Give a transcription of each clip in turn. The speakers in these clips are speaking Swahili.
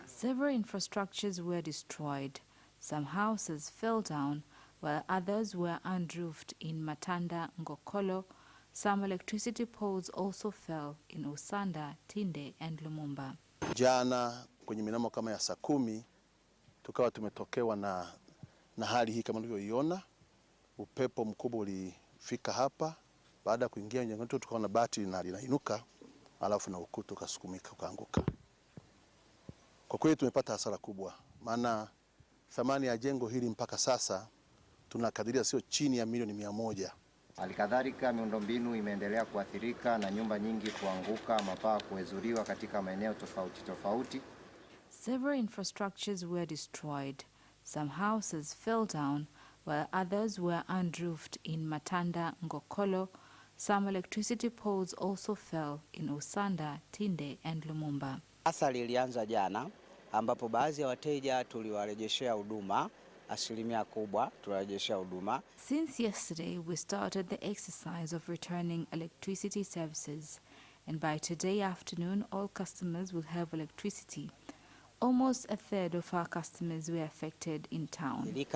Several infrastructures were destroyed. Some houses fell down, while others were unroofed in Matanda, Ngokolo. Some electricity poles also fell in Usanda, Tinde, and Lumumba. Jana kwenye minamo kama ya saa 10 tukawa tumetokewa na hali hii kama mlivyoiona. Upepo mkubwa ulifika hapa, baada ya kuingia jengo tukaona bati linainuka, alafu na ukuta ukasukumika ukaanguka. Kwa kweli tumepata hasara kubwa, maana thamani ya jengo hili mpaka sasa tunakadiria sio chini ya milioni 100. Halikadhalika miundombinu imeendelea kuathirika na nyumba nyingi kuanguka, mapaa kuezuriwa katika maeneo tofauti. Several infrastructures were destroyed. Some houses fell down, while others were unroofed in Matanda, Ngokolo. Some electricity poles also fell in Usanda, Tinde, and Lumumba. Athari ilianza jana ambapo baadhi ya wateja tuliwarejeshea huduma, asilimia kubwa tuliwarejeshea huduma. Since yesterday we started the exercise of returning electricity services, and by today afternoon all customers will have electricity. Almost a third of our customers were affected in town.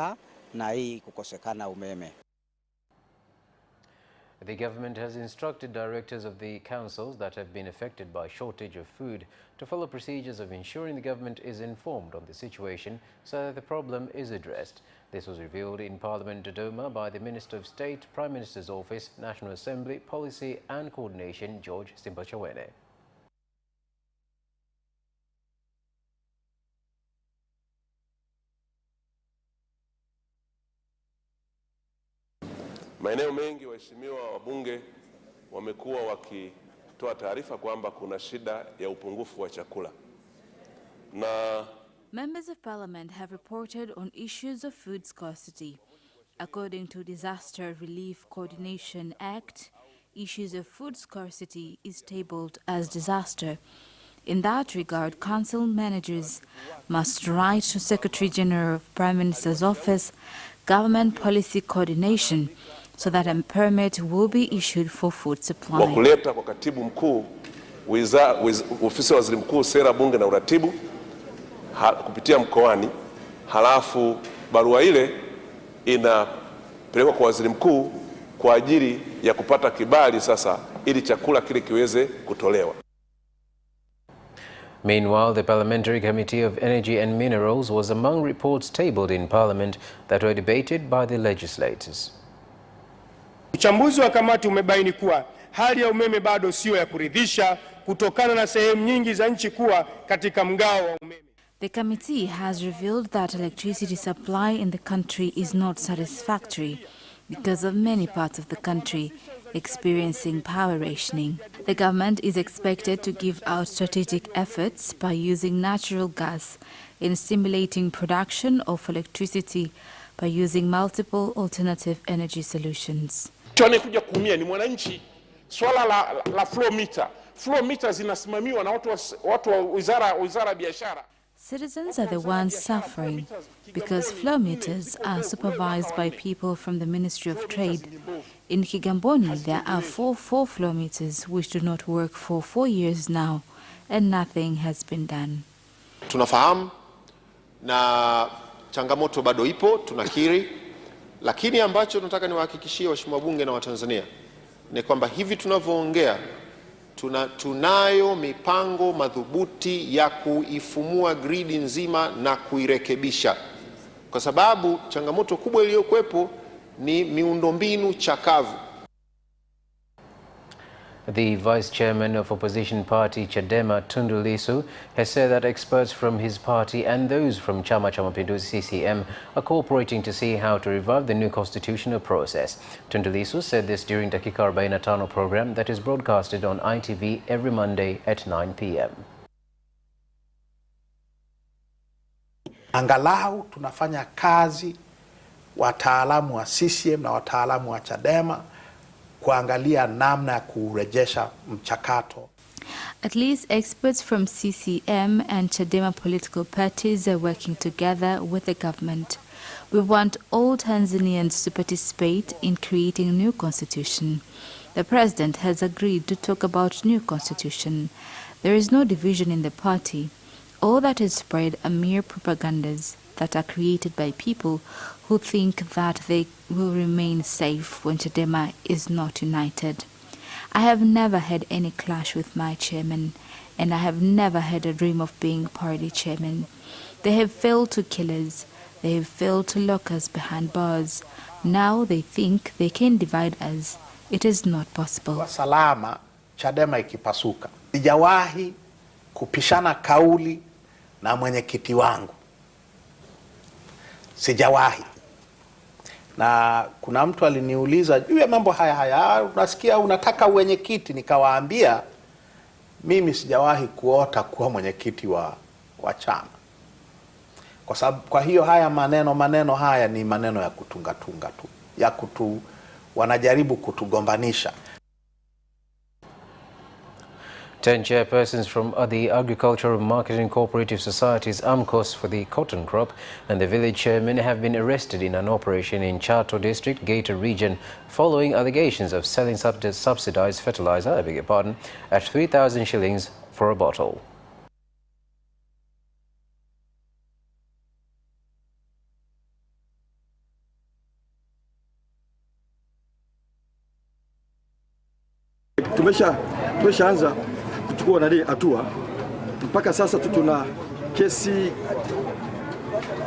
Na hii kukosekana umeme. The government has instructed directors of the councils that have been affected by shortage of food to follow procedures of ensuring the government is informed on the situation so that the problem is addressed. This was revealed in Parliament Dodoma by the Minister of State, Prime Minister's Office, National Assembly, Policy and Coordination, George Simbachawene. Maeneo mengi waheshimiwa wabunge wamekuwa wakitoa taarifa kwamba kuna shida ya upungufu wa chakula. Members of Parliament have reported on issues of food scarcity. According to Disaster Relief Coordination Act, issues of food scarcity is tabled as disaster. In that regard, council managers must write to Secretary General of Prime Minister's Office, Government Policy Coordination, so that a permit will be issued for food supply. Kwa kuleta kwa katibu mkuu ofisi ya waziri mkuu sera bunge na uratibu kupitia mkoani, halafu barua ile inapelekwa kwa waziri mkuu kwa ajili ya kupata kibali sasa ili chakula kile kiweze kutolewa. Meanwhile, the Parliamentary Committee of Energy and Minerals was among reports tabled in Parliament that were debated by the legislators. Uchambuzi wa kamati umebaini kuwa hali ya umeme bado sio ya kuridhisha kutokana na sehemu nyingi za nchi kuwa katika mgao wa umeme. The committee has revealed that electricity supply in the country is not satisfactory because of many parts of the country experiencing power rationing. The government is expected to give out strategic efforts by using natural gas in stimulating production of electricity by using multiple alternative energy solutions. Tunakuja kuumia ni mwananchi. Swala la flow meter. Flow meters zinasimamiwa na watu wa wizara ya biashara. Citizens are the ones suffering because flow meters are supervised by people from the Ministry of Trade. In Kigamboni, there are 4 flow meters which do not work for 4 years now, and nothing has been done. Tunafahamu na changamoto bado ipo, tunakiri, lakini ambacho tunataka niwahakikishie waheshimiwa bunge na Watanzania ni kwamba hivi tunavyoongea tunayo mipango madhubuti ya kuifumua gridi nzima na kuirekebisha, kwa sababu changamoto kubwa iliyokuwepo ni miundombinu chakavu. The Vice Chairman of Opposition Party Chadema, Tundu Lissu, has said that experts from his party and those from Chama cha Mapinduzi CCM are cooperating to see how to revive the new constitutional process. Tundu Lissu said this during the Dakika 45 program that is broadcasted on ITV every Monday at 9 p.m. Angalau tunafanya kazi wataalamu wa CCM na wataalamu wa Chadema kuangalia namna ya kurejesha mchakato. At least experts from CCM and Chadema political parties are working together with the government. We want all Tanzanians to participate in creating a new constitution. The president has agreed to talk about new constitution. There is no division in the party. All that is spread are mere propagandas that are created by people who think that they will remain safe when Chadema is not united. I have never had any clash with my chairman, and I have never had a dream of being party chairman. They have failed to kill us. They have failed to lock us behind bars. Now they think they can divide us. It is not possible. Salama Chadema ikipasuka. Sijawahi kupishana kauli na mwenyekiti wangu. Sijawahi. Na kuna mtu aliniuliza juu ya mambo haya, unasikia unataka mwenyekiti, nikawaambia mimi sijawahi kuota kuwa mwenyekiti wa chama. Kwa sababu kwa hiyo haya maneno haya ni maneno ya kutunga tu, wanajaribu kutugombanisha. 10 chairpersons from the Agricultural Marketing Cooperative Societies AMCOS for the cotton crop and the village chairman have been arrested in an operation in Chato District, Gator Region, following allegations of selling subsidized fertilizer, at 3,000 shillings for a bottle. Tumeshaanza kuchukua hatua. Mpaka sasa tuna kesi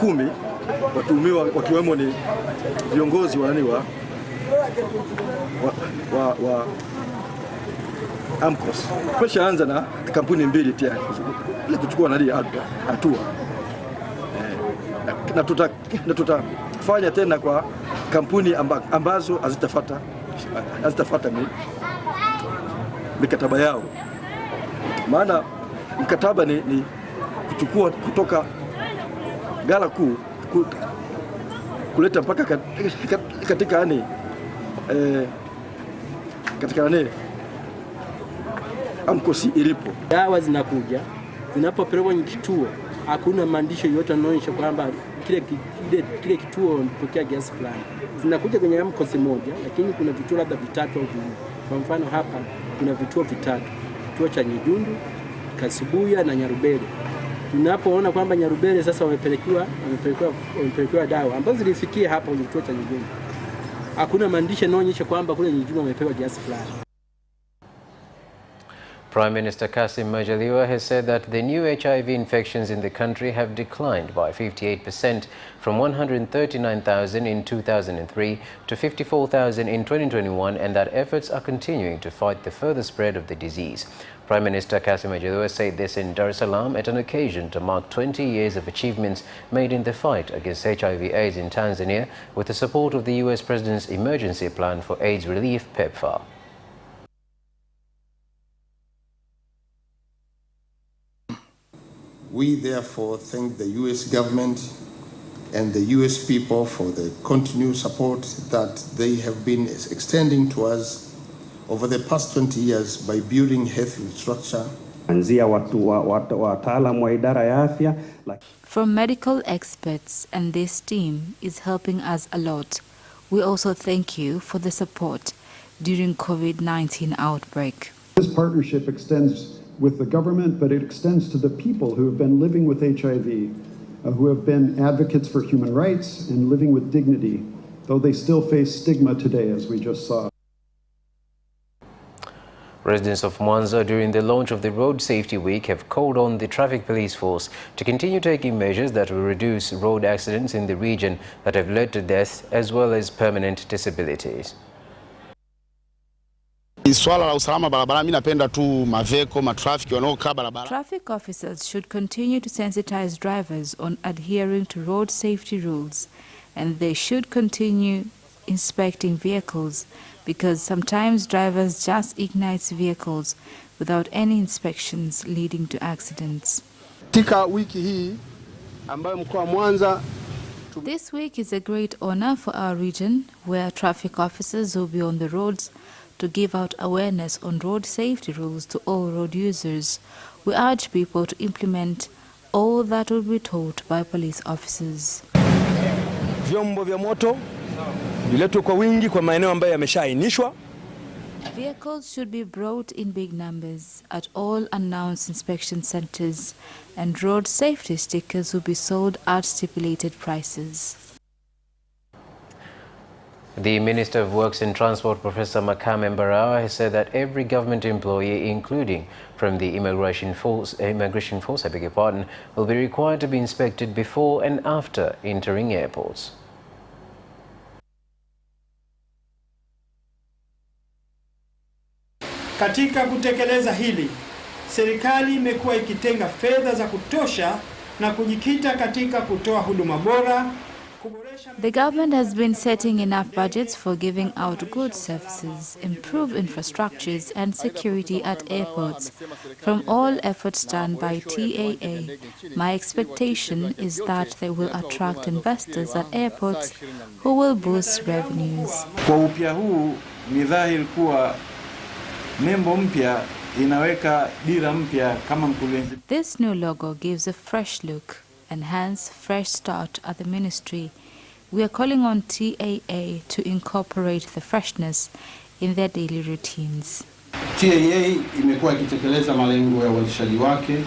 10 watuhumiwa wakiwemo ni viongozi wa AMCOS. Tumeshaanza na kampuni 2 tayari ili kuchukua hatua. Na tutafanya tena kwa kampuni ambazo hazitafuata mikataba yao. Maana mkataba ni kuchukua kutoka gala kuu kuleta mpaka katika AMCOS ilipo. Dawa zinakuja, zinapopelekwa kwenye kituo, hakuna maandishi yote yanayoonyesha kwamba kile kituo mpokea gesi fulani. Zinakuja kwenye AMCOS moja, lakini kuna vituo labda 3 au 4. Kwa mfano hapa kuna vituo 3. Kituo cha Nyidundu, Kasubuya na Nyarubele. Tunapoona kwamba Nyarubele sasa wamepelekewa dawa ambazo zilifikia hapa kwenye kituo cha Nyidundu, hakuna maandishi yanayoonyesha kwamba kule Nyidundu wamepewa gesi fulani. Prime Minister Kassim Majaliwa has said that the new HIV infections in the country have declined by 58% from 139,000 in 2003 to 54,000 in 2021, and that efforts are continuing to fight the further spread of the disease. Prime Minister Kassim Majaliwa said this in Dar es Salaam at an occasion to mark 20 years of achievements made in the fight against HIV/AIDS in Tanzania with the support of the US President's Emergency Plan for AIDS Relief, PEPFAR. We therefore thank the U.S. government and the U.S. people for the continued support that they have been extending to us over the past 20 years by building health infrastructure. From medical experts, and this team is helping us a lot. We also thank you for the support during COVID-19 outbreak. This partnership extends with the government, but it extends to the people who have been living with HIV, who have been advocates for human rights and living with dignity, though they still face stigma today, as we just saw. Residents of Mwanza during the launch of the Road Safety Week have called on the traffic police force to continue taking measures that will reduce road accidents in the region that have led to death as well as permanent disabilities. Traffic officers should continue to sensitize drivers on adhering to road safety rules, and they should continue inspecting vehicles, because sometimes drivers just ignite vehicles without any inspections, leading to accidents. This week is a great honor for our region, where traffic officers will be on the roads to give out awareness on road safety rules to all road users. We urge people to implement all that will be taught by police officers. Vyombo vya moto viletwe kwa wingi kwa maeneo ambayo yameshaainishwa, Vehicles should be brought in big numbers at all announced inspection centres, and road safety stickers will be sold at stipulated prices. The Minister of Works and Transport, Professor Makame Mbarawa, has said that every government employee, including from the Immigration Force, will be required to be inspected before and after entering airports. Katika kutekeleza hili, serikali imekuwa ikitenga fedha za kutosha na kujikita katika kutoa huduma bora. The government has been setting enough budgets for giving out good services, improve infrastructures and security at airports. From all efforts done by TAA, my expectation is that they will attract investors at airports who will boost revenues. Kwa upya huu ni dhahiri kuwa nembo mpya inaweka dira mpya kama mkurugenzi. This new logo gives a fresh look and hence fresh start at the ministry. We are calling on TAA to incorporate the freshness in their daily routines. TAA imekuwa ikitekeleza malengo ya uendeshaji wake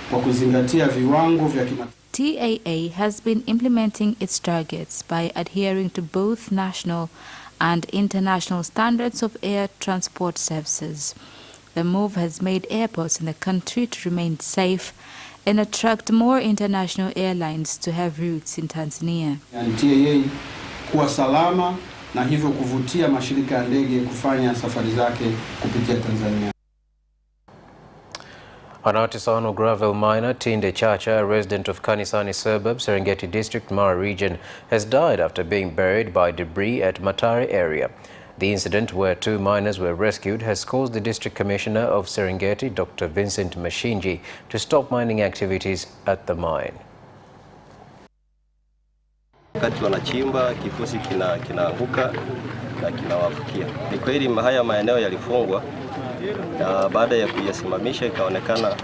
kwa kuzingatia viwango vya kimataifa. TAA has been implementing its targets by adhering to both national and international standards of air transport services. The move has made airports in the country to remain safe and attract more international airlines to have routes in Tanzania. Yani TAA kuwa salama na hivyo kuvutia mashirika ya ndege kufanya safari zake kupitia Tanzania. An artisanal gravel miner, Tinde Chacha, a resident of Kanisani suburb, Serengeti district, Mara region, has died after being buried by debris at Matare area. The incident, where 2 miners were rescued, has caused the District Commissioner of Serengeti, Dr. Vincent Mashinji, to stop mining activities at the mine. Wakati wanachimba kifusi kinaanguka na kinawafukia. Ni kweli haya maeneo yalifungwa, na baada ya kuyasimamisha ikaonekana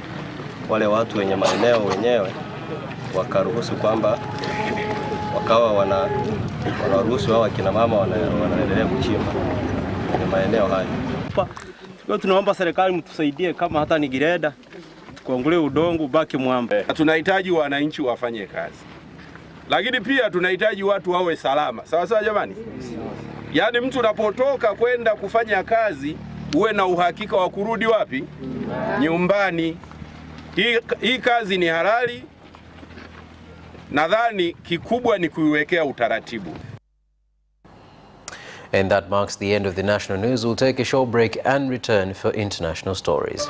wale watu wenye maeneo wenyewe wakaruhusu kwamba wakawa wanaruhusu hao kina mama wanaendelea kuchimba kwenye maeneo haya. Kwa tunaomba serikali mtusaidie, kama hata ni gireda tukuangulie udongo ubaki mwamba. Tunahitaji wananchi wafanye kazi, lakini pia tunahitaji watu wawe salama. Sawa sawa jamani? Yaani mtu unapotoka kwenda kufanya kazi uwe na uhakika wa kurudi wapi? Nyumbani. Hii kazi ni halali. Nadhani kikubwa ni kuiwekea utaratibu. And that marks the end of the national news. We'll take a short break and return for international stories.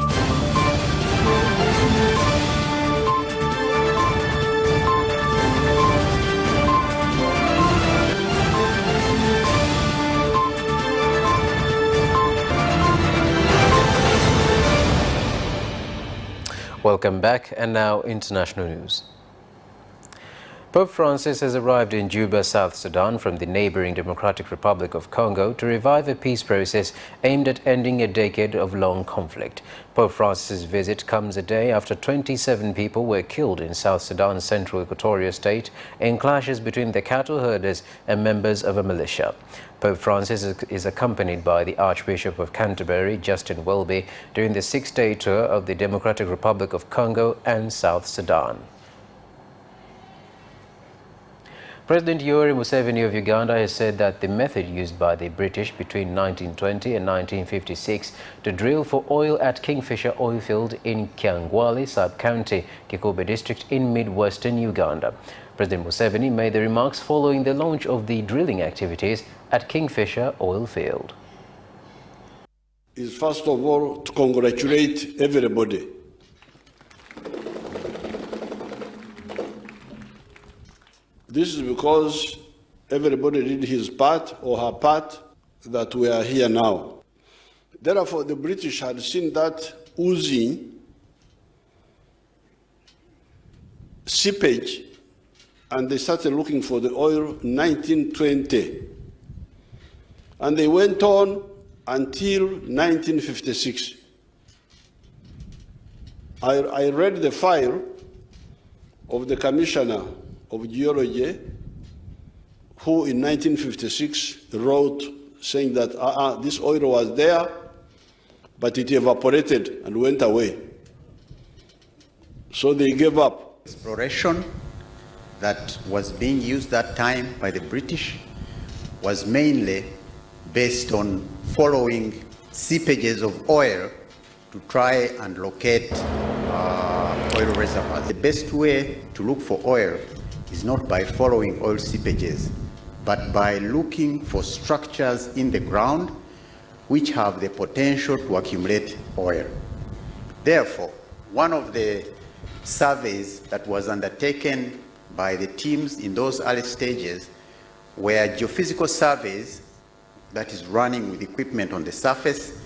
Welcome back, and now international news. Pope Francis has arrived in Juba, South Sudan from the neighboring Democratic Republic of Congo to revive a peace process aimed at ending a decade of long conflict. Pope Francis's visit comes a day after 27 people were killed in South Sudan's central Equatoria state in clashes between the cattle herders and members of a militia. Pope Francis is accompanied by the Archbishop of Canterbury, Justin Welby, during the 6-day tour of the Democratic Republic of Congo and South Sudan. President Yoweri Museveni of Uganda has said that the method used by the British between 1920 and 1956 to drill for oil at Kingfisher oil field in Kyangwali sub-county, Kikobe district in mid-western Uganda. President Museveni made the remarks following the launch of the drilling activities at Kingfisher oil field. Is first of all to congratulate everybody. This is because everybody did his part or her part that we are here now. Therefore, the British had seen that oozing seepage, and they started looking for the oil in 1920. And they went on until 1956. I read the file of the Commissioner of Geology, who in 1956 wrote saying that this oil was there but it evaporated and went away. So they gave up. Exploration that was being used that time by the British was mainly based on following seepages of oil to try and locate oil reservoirs. The best way to look for oil is not by following oil seepages, but by looking for structures in the ground which have the potential to accumulate oil. Therefore, one of the surveys that was undertaken by the teams in those early stages were geophysical surveys that is running with equipment on the surface.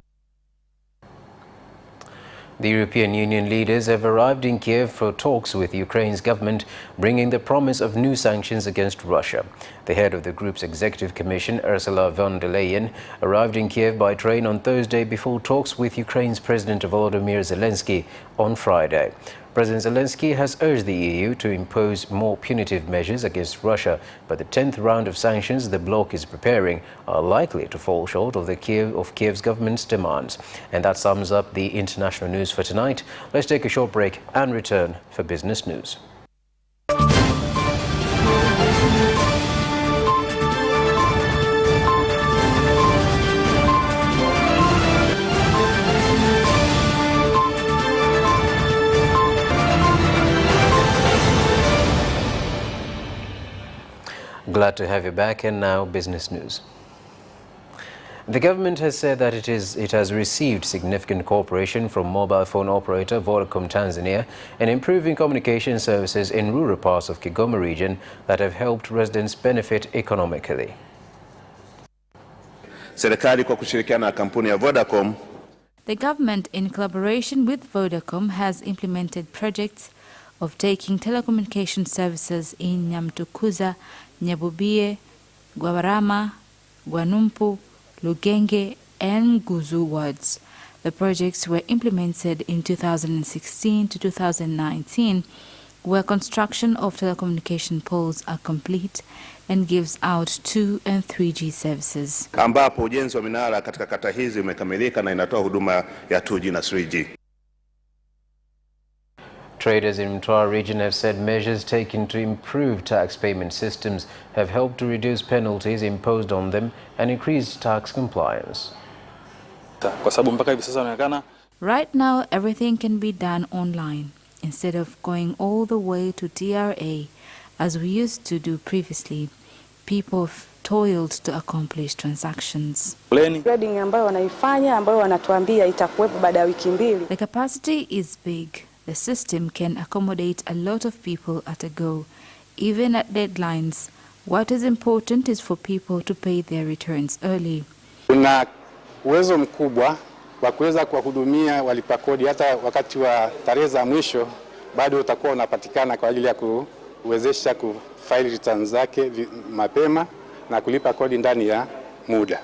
The European Union leaders have arrived in Kiev for talks with Ukraine's government, bringing the promise of new sanctions against Russia. The head of the group's executive commission, Ursula von der Leyen, arrived in Kiev by train on Thursday before talks with Ukraine's President Volodymyr Zelensky on Friday. President Zelensky has urged the EU to impose more punitive measures against Russia, but the 10th round of sanctions the bloc is preparing are likely to fall short of Kiev's government's demands. And that sums up the international news for tonight. Let's take a short break and return for business news. Glad to have you back, and now business news. The government has said that it has received significant cooperation from mobile phone operator Vodacom Tanzania in improving communication services in rural parts of Kigoma region that have helped residents benefit economically. Serikali kwa kushirikiana na kampuni ya Vodacom. The government, in collaboration with Vodacom, has implemented projects of taking telecommunication services in Nyamtukuza, Nyabubie, Gwabarama, Gwanumpu, Lugenge, and Guzu wards. The projects were implemented in 2016 to 2019, where construction of telecommunication poles are complete and gives out 2 and 3G services. Ambapo ujenzi wa minara katika kata hizi umekamilika na inatoa huduma ya 2G na 3G. Traders in Mtwara region have said measures taken to improve tax payment systems have helped to reduce penalties imposed on them and increase tax compliance. Right now, everything can be done online instead of going all the way to TRA as we used to do previously. People have toiled to accomplish transactions. Grading ambayo wanaifanya ambayo wanatuambia itakuwepo baada ya wiki mbili. The capacity is big. The system can accommodate a lot of people at a go, even at deadlines. What is important is for people to pay their returns early. Kuna uwezo mkubwa wa kuweza kuwahudumia walipa kodi hata wakati wa tarehe za mwisho bado utakuwa unapatikana kwa ajili ya kuwezesha kufile returns zake mapema na kulipa kodi ndani ya muda.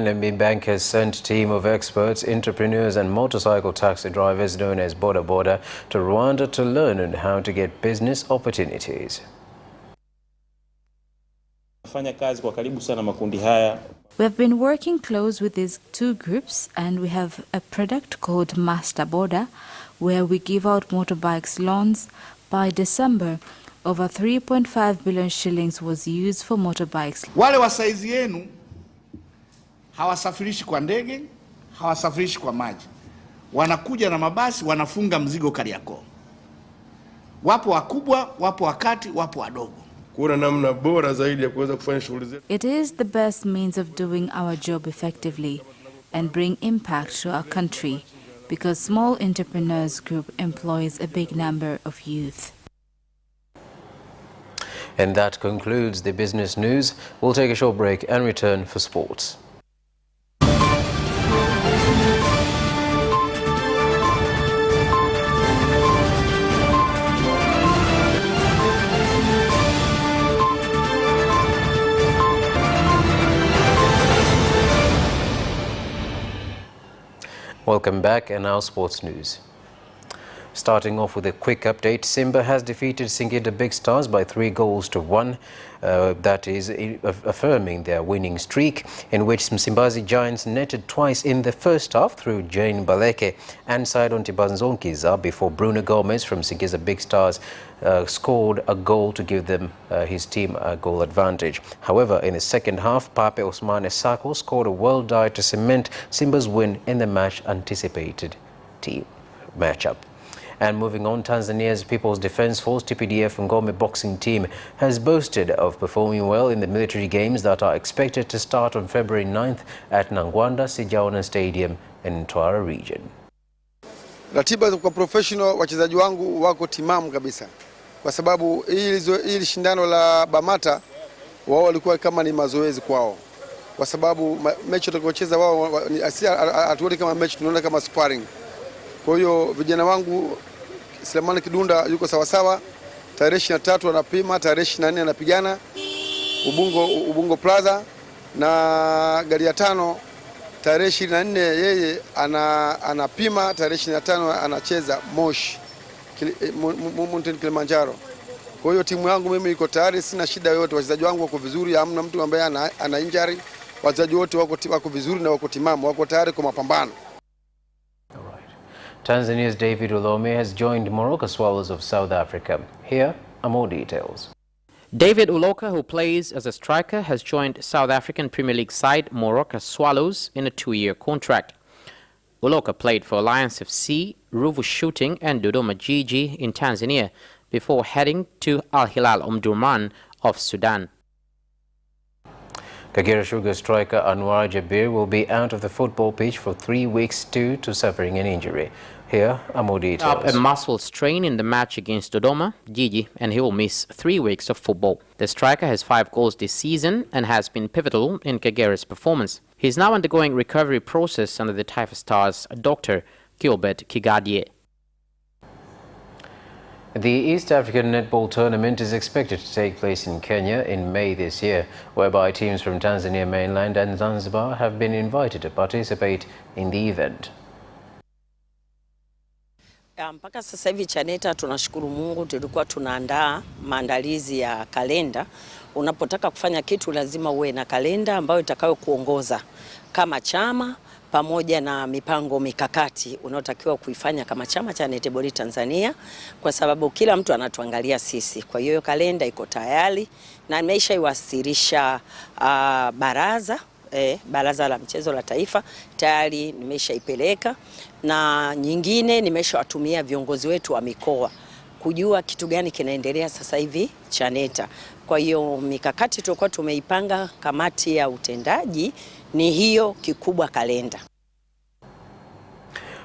NMB Bank has sent a team of experts, entrepreneurs and motorcycle taxi drivers known as Boda Boda to Rwanda to learn on how to get business opportunities. We have been working close with these two groups, and we have a product called Master Boda where we give out motorbikes loans. By December, over 3.5 billion shillings was used for motorbikes. Wale wa saizi yenu hawasafirishi kwa ndege, hawasafirishi kwa maji. Wanakuja na mabasi, wanafunga mzigo Kariakoo. Wapo wakubwa, wapo wakati, wapo wadogo. Kuna namna bora zaidi ya kuweza kufanya shughuli zetu. It is the best means of doing our job effectively and bring impact to our country, because small entrepreneurs group employs a big number of youth. And that concludes the business news. We'll take a short break and return for sports. Welcome back, and now sports news. Starting off with a quick update, Simba has defeated Singida Big Stars by 3-1. That is affirming their winning streak, in which Msimbazi Giants netted twice in the first half through Jane Baleke and Sidon Tibanzonkiza before Bruno Gomez from Singida Big Stars scored a goal to give them his team a goal advantage. However, in the second half, Pape Osmane Sako scored a well die to cement Simba's win in the match anticipated team matchup. And moving on, Tanzania's People's Defense Force TPDF Ngome boxing team has boasted of performing well in the military games that are expected to start on February 9th at Nangwanda Sijaona Stadium in Mtwara region. Ratiba kwa professional, wachezaji wangu wako timamu kabisa. Kwa sababu hili shindano la Bamata wao walikuwa kama ni mazoezi kwao. Kwa sababu mechi tutakayocheza wao hatuoni kama mechi, tunaona kama sparring. Kwa hiyo vijana wangu Selemani Kidunda yuko sawa sawa. Tarehe 23 anapima, tarehe 24 anapigana Ubungo Plaza, na gari ya 5 tarehe 24 yeye anapima, tarehe 25 anacheza Moshi Mountain Kilimanjaro. Kwa hiyo timu yangu mimi iko tayari, sina shida yoyote. Wachezaji wangu wako vizuri, hamna mtu ambaye ana injury. Wachezaji wote wako vizuri na wako timamu, wako tayari kwa mapambano. Tanzania's David Ulome has joined Morocco Swallows of South Africa. Here are more details. David Uloka, who plays as a striker, has joined South African Premier League side Morocco Swallows in a 2-year contract. Uloka played for Alliance FC, Ruvu Shooting and Dodoma Jiji in Tanzania before heading to Al Hilal Omdurman of Sudan. Kagera Sugar striker Anwar Jabir will be out of the football pitch for 3 weeks due to suffering an injury. Here are more details. A muscle strain in the match against Dodoma Jiji, and he will miss 3 weeks of football. The striker has 5 goals this season and has been pivotal in Kagera's performance. He is now undergoing recovery process under the Taifa Stars Dr. Gilbert Kigadie. The East African Netball Tournament is expected to take place in Kenya in May this year, whereby teams from Tanzania mainland and Zanzibar have been invited to participate in the event. Mpaka sasa hivi Chaneta tunashukuru Mungu, tulikuwa tunaandaa maandalizi ya kalenda. Unapotaka kufanya kitu lazima uwe na kalenda ambayo itakayo kuongoza kama chama, pamoja na mipango mikakati unaotakiwa kuifanya kama chama cha Netball Tanzania, kwa sababu kila mtu anatuangalia sisi. Kwa hiyo kalenda iko tayari na nimeshaiwasilisha baraza la mchezo la taifa, tayari nimeshaipeleka, na nyingine nimeshawatumia viongozi wetu wa mikoa kujua kitu gani kinaendelea sasa hivi Chaneta. Kwa hiyo mikakati tulikuwa tumeipanga, kamati ya utendaji ni hiyo kikubwa kalenda.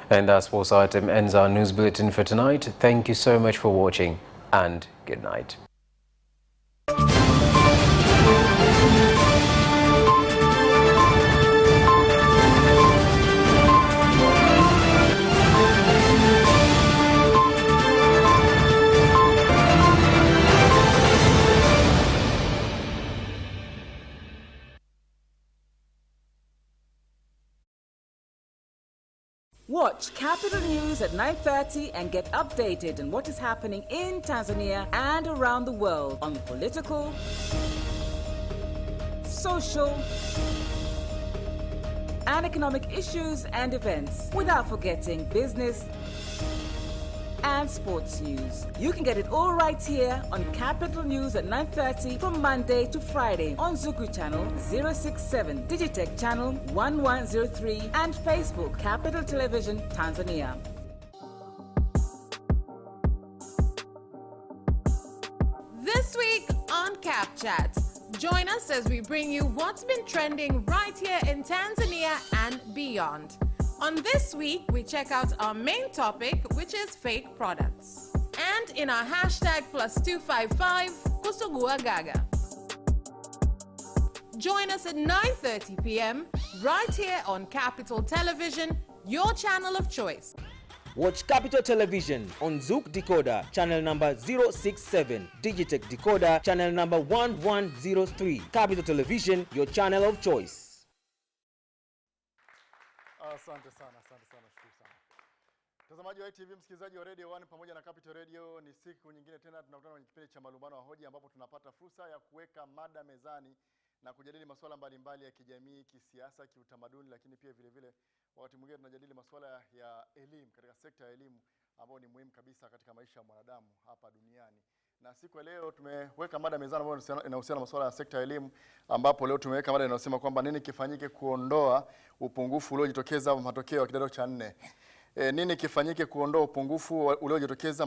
And that sports item ends our news bulletin for tonight. Thank you so much for watching and good night. Watch Capital News at 9:30 and get updated on what is happening in Tanzania and around the world on political, social, and economic issues and events, without forgetting business and sports news. You can get it all right here on Capital News at 9:30 from Monday to Friday on Zuku Channel 067, Digitech Channel 1103, and Facebook Capital Television Tanzania. This week on CapChat, join us as we bring you what's been trending right here in Tanzania and beyond. On This Week, we check out our main topic, which is fake products. And in our hashtag +255, Kusugua Gaga. Join us at 9:30 p.m. right here on Capital Television, your channel of choice. Watch Capital Television on Zouk Decoder, channel number 067, Digitech Decoder, channel number 1103. Capital Television, your channel of choice. Asante sana, shukuru sana. Mtazamaji wa ITV, msikilizaji wa Radio 1 pamoja na Capital Radio, ni siku nyingine tena tunakutana kwenye kipindi cha malumbano wa hoja ambapo tunapata fursa ya kuweka mada mezani na kujadili masuala mbalimbali ya kijamii, kisiasa, kiutamaduni, lakini pia vile vile wakati mwingine tunajadili masuala ya elimu katika sekta ya elimu ambayo ni muhimu kabisa katika maisha ya mwanadamu hapa duniani. Na siku ya leo tumeweka mada mezani ambayo inahusiana na masuala ya sekta ya elimu, ambapo leo tumeweka mada inayosema kwamba nini kifanyike kuondoa upungufu uliojitokeza matokeo ya kidato cha 4. Nini kifanyike kuondoa upungufu uliojitokeza